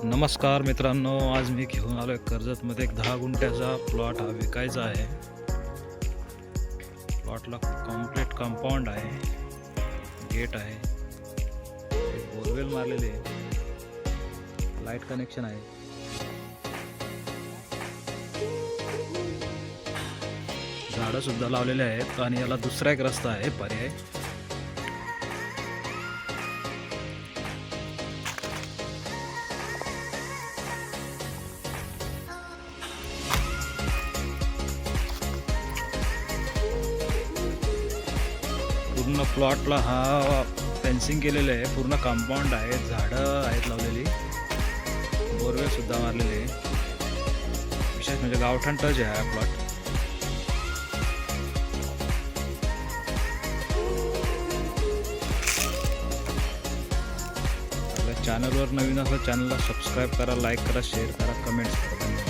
नमस्कार मित्रांनो, आज मी घेऊन आलो आहे कर्जतमध्ये एक 10 गुंठ्याचा प्लॉट हा विकायचा आहे। प्लॉटला कम्प्लीट कंपाऊंड आहे, गेट आहे, एक बोरवेल मारलेले आहे, लाईट कनेक्शन आहे, झाडं सुद्धा लावलेले आहेत आणि याला दुसरा एक रस्ता आहे पर्याय। पूर्ण प्लॉटला हा फेन्सिंग केलेलं आहे, पूर्ण कंपाऊंड आहे, झाडं आहेत लावलेली, बोरवेल सुद्धा मारलेले आहे। विशेष म्हणजे गावठाण टच आहे हा प्लॉट। आपल्या चॅनलवर नवीन असलं चॅनलला सबस्क्राईब करा, लाईक करा, शेअर करा, कमेंट्स करा।